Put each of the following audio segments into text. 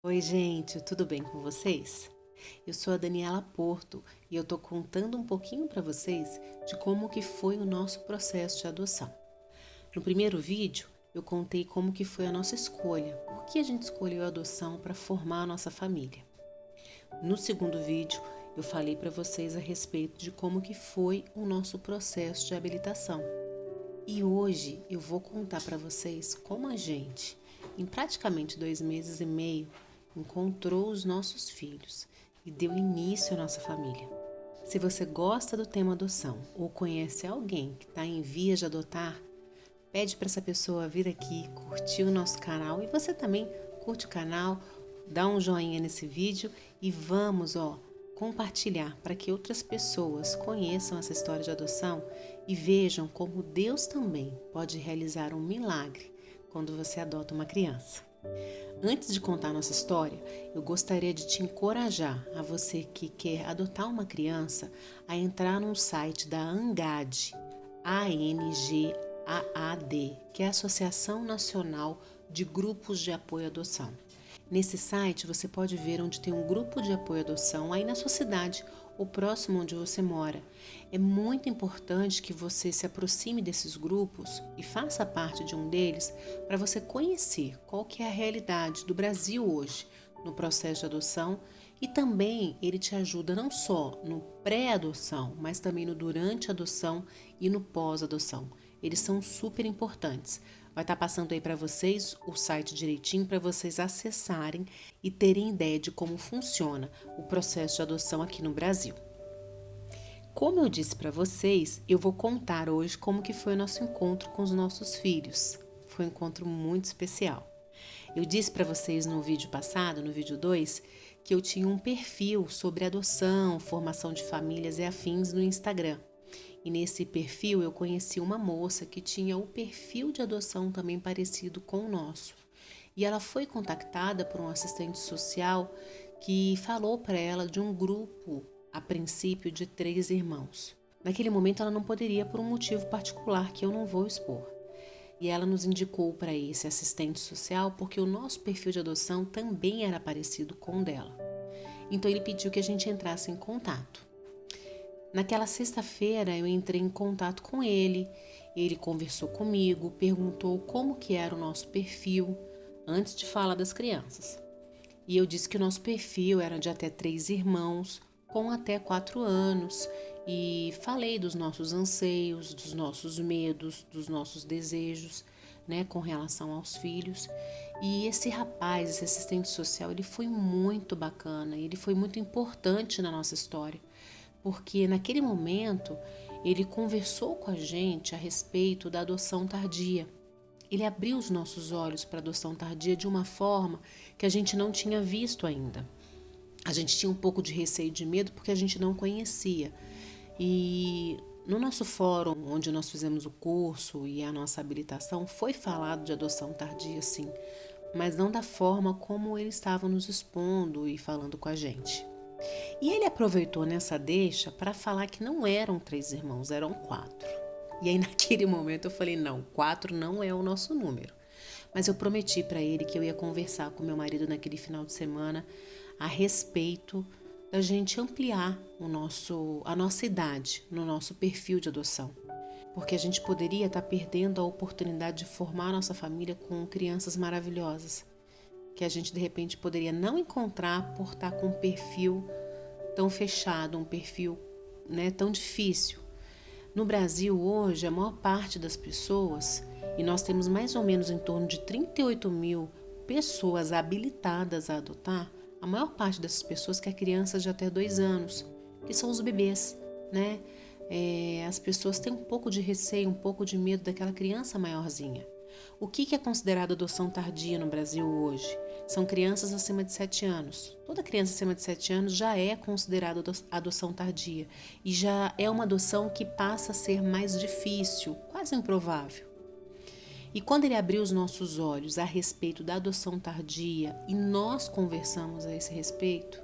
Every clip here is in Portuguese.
Oi, gente, tudo bem com vocês? Eu sou a Daniela Porto e eu tô contando um pouquinho para vocês de como que foi o nosso processo de adoção. No primeiro vídeo, eu contei como que foi a nossa escolha, por que a gente escolheu a adoção para formar a nossa família. No segundo vídeo, eu falei para vocês a respeito de como que foi o nosso processo de habilitação. E hoje eu vou contar para vocês como a gente, em praticamente 2 meses e meio, encontrou os nossos filhos e deu início à nossa família. Se você gosta do tema adoção ou conhece alguém que está em vias de adotar, pede para essa pessoa vir aqui, curtir o nosso canal e você também curte o canal, dá um joinha nesse vídeo e vamos, compartilhar para que outras pessoas conheçam essa história de adoção e vejam como Deus também pode realizar um milagre quando você adota uma criança. Antes de contar nossa história, eu gostaria de te encorajar a você que quer adotar uma criança a entrar no site da ANGAD, ANGAAD, que é a Associação Nacional de Grupos de Apoio à Adoção. Nesse site você pode ver onde tem um grupo de apoio à adoção aí na sua cidade ou próximo onde você mora. É muito importante que você se aproxime desses grupos e faça parte de um deles para você conhecer qual que é a realidade do Brasil hoje no processo de adoção e também ele te ajuda não só no pré-adoção, mas também no durante a adoção e no pós-adoção. Eles são super importantes. Vai estar passando aí para vocês o site direitinho para vocês acessarem e terem ideia de como funciona o processo de adoção aqui no Brasil. Como eu disse para vocês, eu vou contar hoje como que foi o nosso encontro com os nossos filhos. Foi um encontro muito especial. Eu disse para vocês no vídeo passado, no vídeo 2, que eu tinha um perfil sobre adoção, formação de famílias e afins no Instagram. E nesse perfil eu conheci uma moça que tinha o perfil de adoção também parecido com o nosso. E ela foi contactada por um assistente social que falou para ela de um grupo, a princípio, de 3 irmãos. Naquele momento ela não poderia por um motivo particular que eu não vou expor. E ela nos indicou para esse assistente social porque o nosso perfil de adoção também era parecido com o dela. Então ele pediu que a gente entrasse em contato. Naquela sexta-feira eu entrei em contato com ele conversou comigo, perguntou como que era o nosso perfil antes de falar das crianças. E eu disse que o nosso perfil era de até 3 irmãos, com até 4 anos, e falei dos nossos anseios, dos nossos medos, dos nossos desejos, né, com relação aos filhos. E esse rapaz, esse assistente social, ele foi muito bacana, ele foi muito importante na nossa história, porque naquele momento ele conversou com a gente a respeito da adoção tardia. Ele abriu os nossos olhos para a adoção tardia de uma forma que a gente não tinha visto ainda. A gente tinha um pouco de receio e de medo porque a gente não conhecia. E no nosso fórum, onde nós fizemos o curso e a nossa habilitação, foi falado de adoção tardia, sim, mas não da forma como ele estava nos expondo e falando com a gente. E ele aproveitou nessa deixa para falar que não eram 3 irmãos, eram 4. E aí naquele momento eu falei, não, 4 não é o nosso número. Mas eu prometi para ele que eu ia conversar com meu marido naquele final de semana a respeito da gente ampliar a nossa idade no nosso perfil de adoção. Porque a gente poderia estar perdendo a oportunidade de formar nossa família com crianças maravilhosas, que a gente de repente poderia não encontrar por estar com um perfil tão fechado, um perfil, né, tão difícil. No Brasil hoje, a maior parte das pessoas, e nós temos mais ou menos em torno de 38 mil pessoas habilitadas a adotar, a maior parte dessas pessoas quer crianças de até 2 anos, que são os bebês, né? As pessoas têm um pouco de receio, um pouco de medo daquela criança maiorzinha. O que é considerado adoção tardia no Brasil hoje? São crianças acima de 7 anos. Toda criança acima de 7 anos já é considerada adoção tardia e já é uma adoção que passa a ser mais difícil, quase improvável. E quando ele abriu os nossos olhos a respeito da adoção tardia e nós conversamos a esse respeito,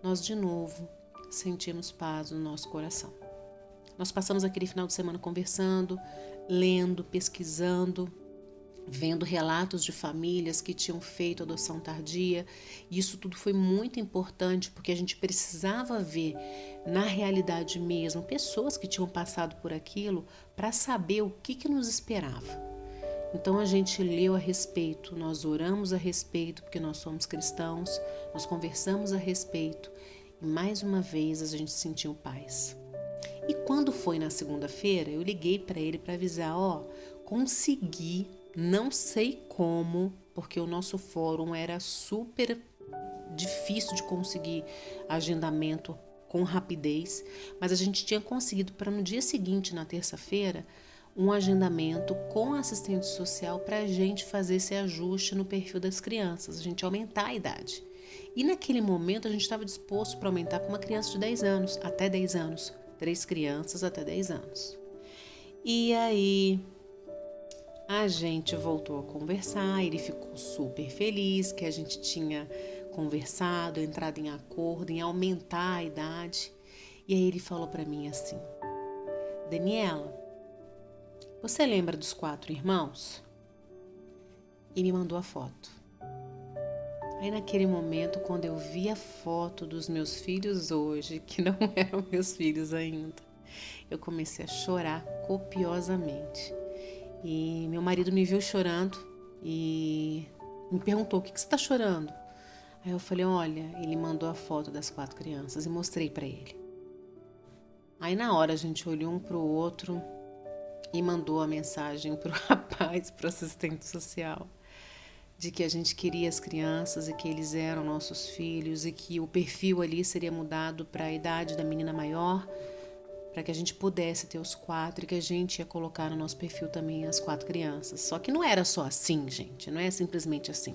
nós de novo sentimos paz no nosso coração. Nós passamos aquele final de semana conversando, lendo, pesquisando vendo relatos de famílias que tinham feito adoção tardia. E isso tudo foi muito importante porque a gente precisava ver na realidade mesmo pessoas que tinham passado por aquilo para saber o que nos esperava. Então a gente leu a respeito, nós oramos a respeito porque nós somos cristãos, nós conversamos a respeito e mais uma vez a gente sentiu paz. E quando foi na segunda-feira, eu liguei para ele para avisar, consegui, não sei como, porque o nosso fórum era super difícil de conseguir agendamento com rapidez, mas a gente tinha conseguido para no dia seguinte, na terça-feira, um agendamento com assistente social para a gente fazer esse ajuste no perfil das crianças, a gente aumentar a idade. E naquele momento a gente estava disposto para aumentar para uma criança de 10 anos, até 10 anos. 3 crianças até 10 anos. E aí a gente voltou a conversar, ele ficou super feliz que a gente tinha conversado, entrado em acordo em aumentar a idade. E aí ele falou para mim assim: Daniela, você lembra dos 4 irmãos? E me mandou a foto. Aí naquele momento, quando eu vi a foto dos meus filhos hoje, que não eram meus filhos ainda, eu comecei a chorar copiosamente. E meu marido me viu chorando e me perguntou: o que você está chorando? Aí eu falei: olha, ele mandou a foto das 4 crianças e mostrei para ele. Aí na hora a gente olhou um para o outro e mandou a mensagem para o rapaz, para o assistente social, de que a gente queria as crianças e que eles eram nossos filhos e que o perfil ali seria mudado para a idade da menina maior, para que a gente pudesse ter os 4 e que a gente ia colocar no nosso perfil também as 4 crianças. Só que não era só assim, gente, não é simplesmente assim.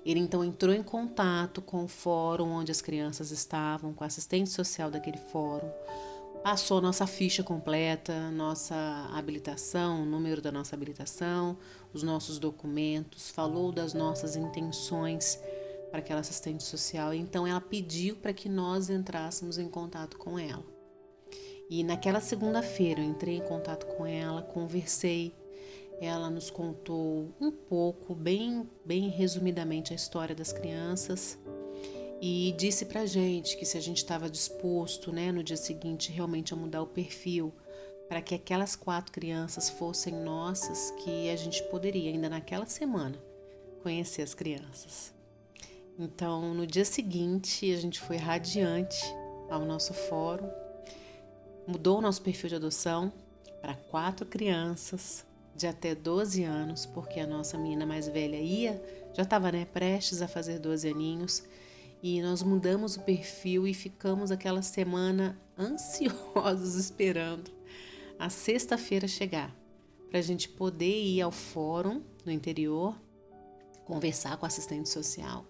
Ele então entrou em contato com o fórum onde as crianças estavam, com a assistente social daquele fórum, passou nossa ficha completa, nossa habilitação, o número da nossa habilitação, os nossos documentos, falou das nossas intenções para aquela assistente social. Então ela pediu para que nós entrássemos em contato com ela. E naquela segunda-feira eu entrei em contato com ela, conversei, ela nos contou um pouco, bem resumidamente, a história das crianças. E disse pra gente que se a gente estava disposto, no dia seguinte, realmente a mudar o perfil para que aquelas 4 crianças fossem nossas, que a gente poderia, ainda naquela semana, conhecer as crianças. Então, no dia seguinte, a gente foi radiante ao nosso fórum, mudou o nosso perfil de adoção para 4 crianças de até 12 anos, porque a nossa menina mais velha já estava prestes a fazer 12 aninhos, e nós mudamos o perfil e ficamos aquela semana ansiosos esperando a sexta-feira chegar para a gente poder ir ao fórum no interior, conversar com a assistente social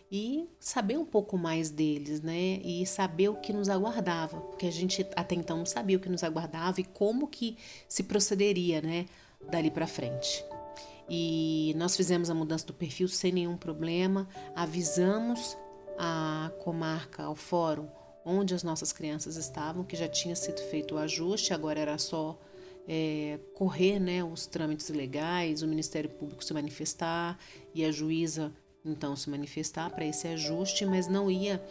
e saber um pouco mais deles, e saber o que nos aguardava, porque a gente até então não sabia o que nos aguardava e como que se procederia, dali para frente. E nós fizemos a mudança do perfil sem nenhum problema, avisamos a comarca, ao fórum, onde as nossas crianças estavam, que já tinha sido feito o ajuste, agora era só correr os trâmites legais, o Ministério Público se manifestar e a juíza então se manifestar para esse ajuste, mas não ia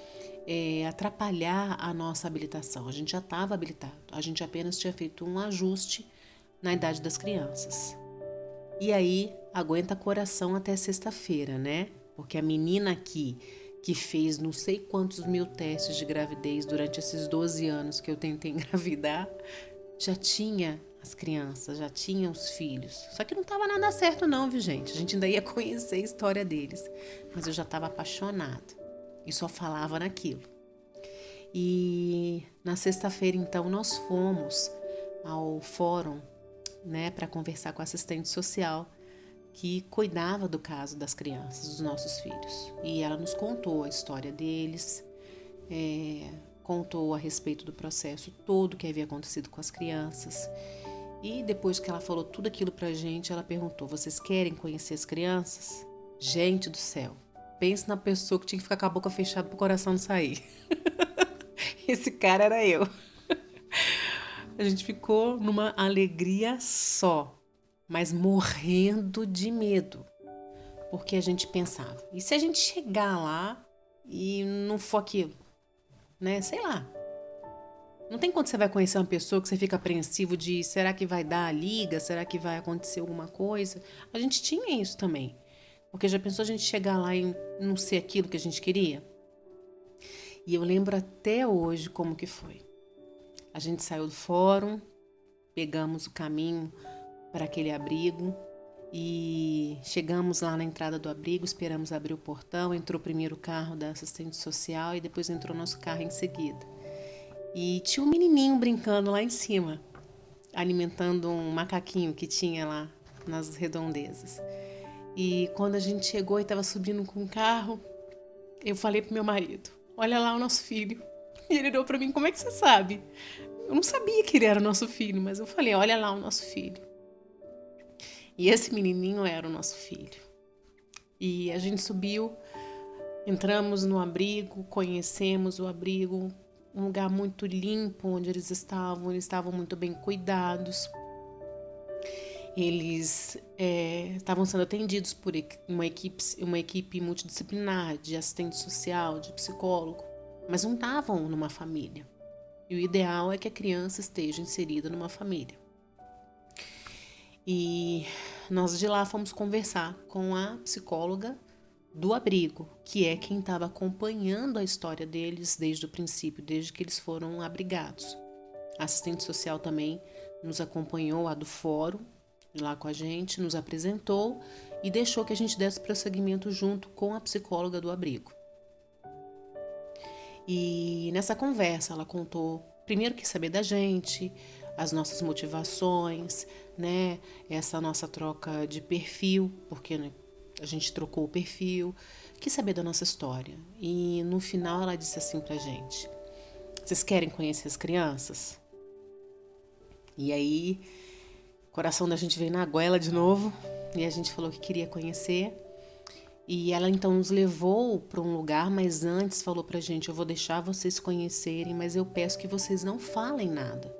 atrapalhar a nossa habilitação. A gente já estava habilitado, a gente apenas tinha feito um ajuste na idade das crianças. E aí, aguenta coração até sexta-feira, Porque a menina aqui, que fez não sei quantos mil testes de gravidez durante esses 12 anos que eu tentei engravidar, já tinha as crianças, já tinha os filhos. Só que não estava nada certo não, viu, gente? A gente ainda ia conhecer a história deles. Mas eu já estava apaixonada e só falava naquilo. E na sexta-feira, então, nós fomos ao fórum, para conversar com a assistente social que cuidava do caso das crianças, dos nossos filhos. E ela nos contou a história deles, contou a respeito do processo todo que havia acontecido com as crianças. E depois que ela falou tudo aquilo pra gente, ela perguntou: vocês querem conhecer as crianças? Gente do céu, pense na pessoa que tinha que ficar com a boca fechada pro coração não sair. Esse cara era eu. A gente ficou numa alegria só mas morrendo de medo. Porque a gente pensava, e se a gente chegar lá e não for aquilo, né? Sei lá. Não tem quando você vai conhecer uma pessoa que você fica apreensivo de será que vai dar a liga? Será que vai acontecer alguma coisa? A gente tinha isso também. Porque já pensou a gente chegar lá e não ser aquilo que a gente queria? E eu lembro até hoje como que foi. A gente saiu do fórum, pegamos o caminho para aquele abrigo e chegamos lá na entrada do abrigo, esperamos abrir o portão, entrou primeiro o carro da assistente social e depois entrou nosso carro em seguida. E tinha um menininho brincando lá em cima, alimentando um macaquinho que tinha lá nas redondezas. E quando a gente chegou e estava subindo com o carro, eu falei pro meu marido, olha lá o nosso filho. E ele olhou para mim, como é que você sabe? Eu não sabia que ele era o nosso filho, mas eu falei, olha lá o nosso filho. E esse menininho era o nosso filho. E a gente subiu, entramos no abrigo, conhecemos o abrigo, um lugar muito limpo onde eles estavam muito bem cuidados. Eles estavam sendo atendidos por uma equipe multidisciplinar de assistente social, de psicólogo, mas não estavam numa família. E o ideal é que a criança esteja inserida numa família. E nós de lá fomos conversar com a psicóloga do abrigo, que é quem estava acompanhando a história deles desde o princípio, desde que eles foram abrigados. A assistente social também nos acompanhou, a do fórum, lá com a gente, nos apresentou e deixou que a gente desse prosseguimento junto com a psicóloga do abrigo. E nessa conversa ela contou, primeiro, que saber da gente, as nossas motivações, né? Essa nossa troca de perfil, porque né, a gente trocou o perfil, quis saber da nossa história. E no final ela disse assim pra gente, vocês querem conhecer as crianças? E aí, o coração da gente veio na goela de novo, e a gente falou que queria conhecer. E ela então nos levou para um lugar, mas antes falou pra gente, eu vou deixar vocês conhecerem, mas eu peço que vocês não falem nada.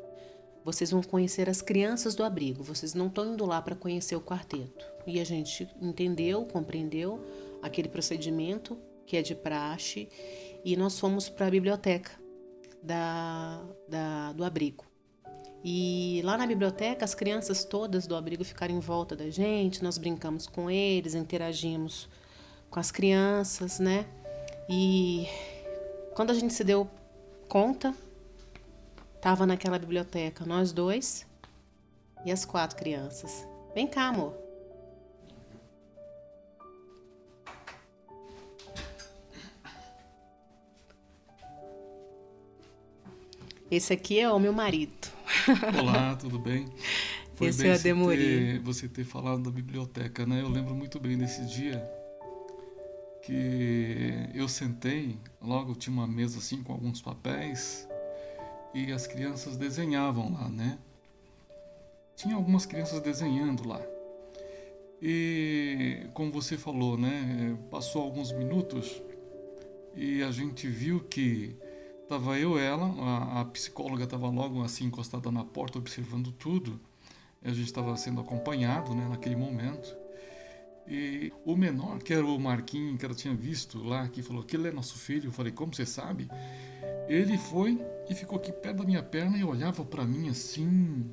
Vocês vão conhecer as crianças do abrigo, vocês não estão indo lá para conhecer o quarteto. E a gente entendeu, compreendeu aquele procedimento que é de praxe e nós fomos para a biblioteca do abrigo. E lá na biblioteca as crianças todas do abrigo ficaram em volta da gente, nós brincamos com eles, interagimos com as crianças, né? E quando a gente se deu conta, tava naquela biblioteca nós dois e as 4 crianças. Vem cá, amor. Esse aqui é o meu marido. Olá, tudo bem? Foi Esse bem é o Ademorim. você ter falado da biblioteca, né? Eu lembro muito bem desse dia que eu sentei, logo tinha uma mesa assim com alguns papéis e as crianças desenhavam lá, né? Tinha algumas crianças desenhando lá. E como você falou, né? Passou alguns minutos e a gente viu que tava eu e ela, a psicóloga estava logo assim encostada na porta observando tudo. A gente estava sendo acompanhado, né, naquele momento. E o menor, que era o Marquinhos, que ela tinha visto lá, que falou que ele é nosso filho, eu falei, como você sabe? Ele foi e ficou aqui perto da minha perna e olhava para mim assim,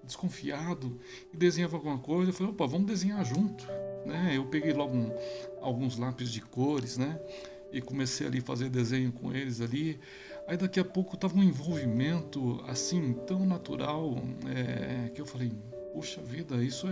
desconfiado, e desenhava alguma coisa. Eu falei, opa, vamos desenhar junto, né? Eu peguei logo alguns lápis de cores, né? E comecei ali a fazer desenho com eles ali. Aí daqui a pouco tava um envolvimento assim tão natural, que eu falei, puxa vida, isso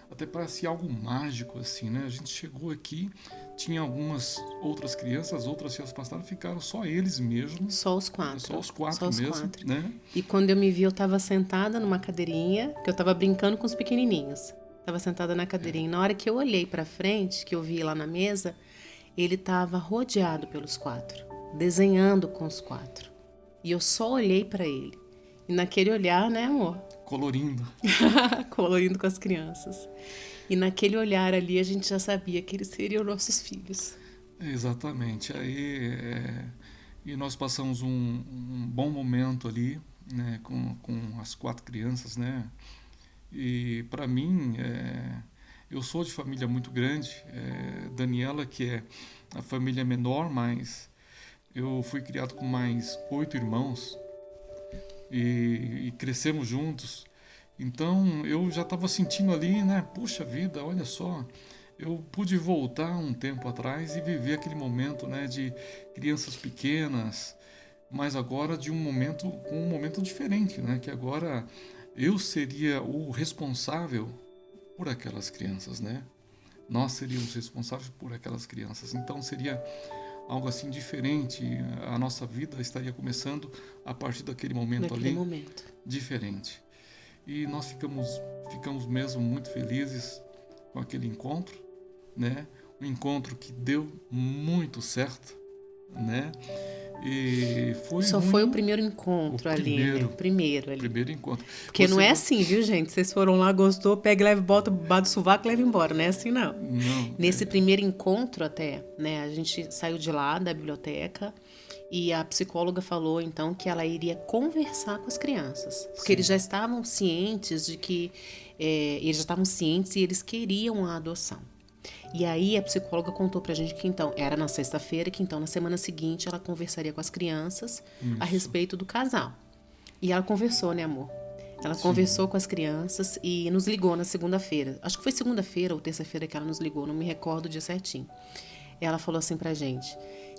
até parece algo mágico assim, né? A gente chegou aqui, tinha algumas outras crianças, outras se afastaram, ficaram só eles mesmos, Só os 4. só os 4 Só os mesmo, 4. né? E quando eu me vi, eu estava sentada numa cadeirinha, que eu estava brincando com os pequenininhos. Estava sentada na cadeirinha. Na hora que eu olhei para frente, que eu vi lá na mesa, ele estava rodeado pelos 4, desenhando com os 4. E eu só olhei para ele. E naquele olhar, né, amor? Colorindo. Colorindo com as crianças. E naquele olhar ali, a gente já sabia que eles seriam nossos filhos. Exatamente. E nós passamos um bom momento ali, né, com as 4 crianças, né? E para mim, eu sou de família muito grande. Daniela, que é a família menor, mas eu fui criado com mais 8 irmãos e crescemos juntos. Então eu já estava sentindo ali, né? Puxa vida, olha só. Eu pude voltar um tempo atrás e viver aquele momento, né, de crianças pequenas, mas agora de com um momento diferente, né? Que agora eu seria o responsável por aquelas crianças, né? Nós seríamos responsáveis por aquelas crianças. Então seria algo assim diferente. A nossa vida estaria começando a partir daquele momento Naquele ali, momento. diferente. E nós ficamos mesmo muito felizes com aquele encontro, né? Um encontro que deu muito certo, né? E foi Só foi o primeiro encontro ali, né? Primeiro ali. primeiro encontro. Porque não é assim, viu, gente? Vocês foram lá, gostou, pega, leva, bota, bate do sovaco e leva embora. Não é assim, não. Não, Nesse primeiro encontro até, né? A gente saiu de lá, da biblioteca, e a psicóloga falou, então, que ela iria conversar com as crianças. Porque eles já estavam cientes de que... eles já estavam cientes e eles queriam a adoção. E aí a psicóloga contou pra gente que então, era na sexta-feira, que então na semana seguinte ela conversaria com as crianças a respeito do casal. E ela conversou, né, amor? Ela conversou com as crianças e nos ligou na segunda-feira. Acho que foi segunda-feira ou terça-feira que ela nos ligou, não me recordo o dia certinho. Ela falou assim pra gente,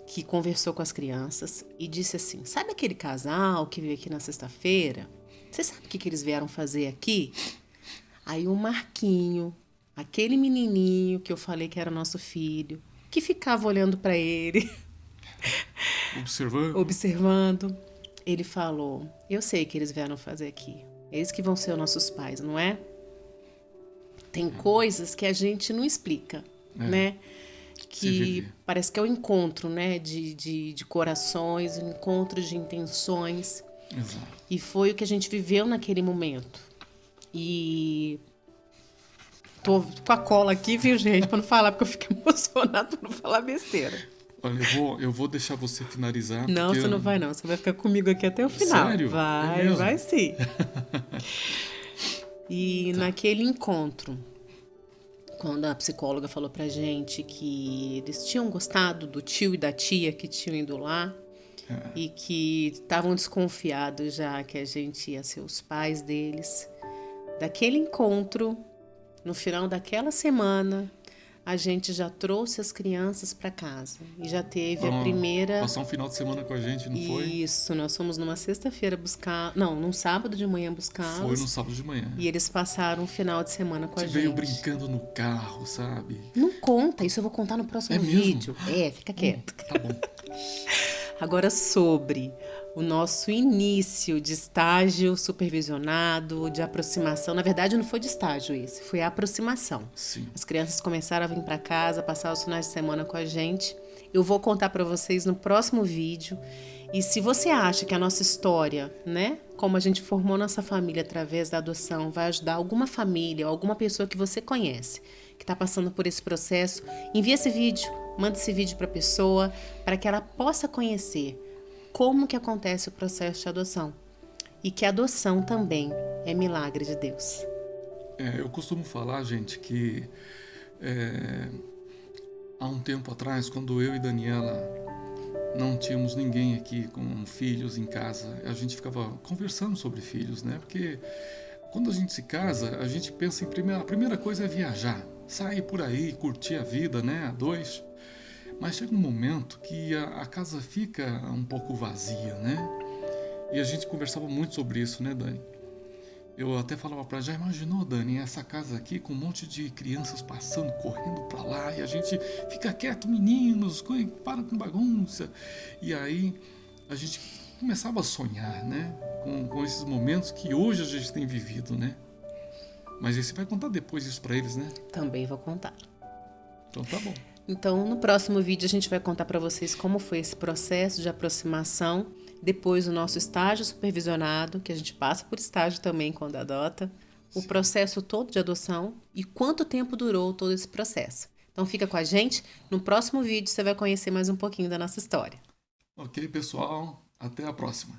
que conversou com as crianças e disse assim, sabe aquele casal que veio aqui na sexta-feira? Você sabe o que eles vieram fazer aqui? Aí o Marquinho, aquele menininho que eu falei que era nosso filho, que ficava olhando para ele, observando, ele falou, eu sei o que eles vieram fazer aqui. Eles que vão ser os nossos pais, não é? Tem coisas que a gente não explica, né? Que parece que é o encontro, né? De corações, o encontro de intenções. Exato. E foi o que a gente viveu naquele momento. E tô com a cola aqui, viu, gente? Pra não falar, porque eu fico emocionada pra não falar besteira. Olha, eu vou deixar você finalizar. Não, você não vai não. Você vai ficar comigo aqui até o final. Sério? Vai, vai sim. E naquele encontro, quando a psicóloga falou pra gente que eles tinham gostado do tio e da tia que tinham ido lá e que estavam desconfiados já que a gente ia ser os pais deles, daquele encontro, no final daquela semana, a gente já trouxe as crianças para casa e já teve a primeira... Passar um final de semana com a gente, não foi? Isso, nós fomos numa sexta-feira buscar... Não, num sábado de manhã buscá-los. Foi no sábado de manhã. E eles passaram um final de semana com a gente. Veio brincando no carro, sabe? Não conta, isso eu vou contar no próximo vídeo. Fica quieto. Tá bom. Agora sobre o nosso início de estágio supervisionado, de aproximação. Na verdade, não foi de estágio esse, foi a aproximação. Sim. As crianças começaram a vir para casa, passar os finais de semana com a gente. Eu vou contar para vocês no próximo vídeo. E se você acha que a nossa história, né, como a gente formou nossa família através da adoção, vai ajudar alguma família ou alguma pessoa que você conhece, que está passando por esse processo, envie esse vídeo, manda esse vídeo para a pessoa, para que ela possa conhecer como que acontece o processo de adoção. E que a adoção também é milagre de Deus. Eu costumo falar, gente, que há um tempo atrás, quando eu e Daniela não tínhamos ninguém aqui com filhos em casa, a gente ficava conversando sobre filhos, né? Porque quando a gente se casa, a gente pensa a primeira coisa é viajar, sair por aí, curtir a vida, né? A dois. Mas chega um momento que a casa fica um pouco vazia, né? E a gente conversava muito sobre isso, né, Dani? Eu até falava pra ela, já imaginou, Dani, essa casa aqui com um monte de crianças passando, correndo pra lá, e a gente fica quieto, meninos, para com bagunça. E aí a gente começava a sonhar, né? Com esses momentos que hoje a gente tem vivido, né? Mas aí você vai contar depois isso pra eles, né? Também vou contar. Então tá bom. Então, no próximo vídeo a gente vai contar para vocês como foi esse processo de aproximação, depois o nosso estágio supervisionado, que a gente passa por estágio também quando adota, o processo todo de adoção e quanto tempo durou todo esse processo. Então fica com a gente, no próximo vídeo você vai conhecer mais um pouquinho da nossa história. Ok, pessoal, até a próxima.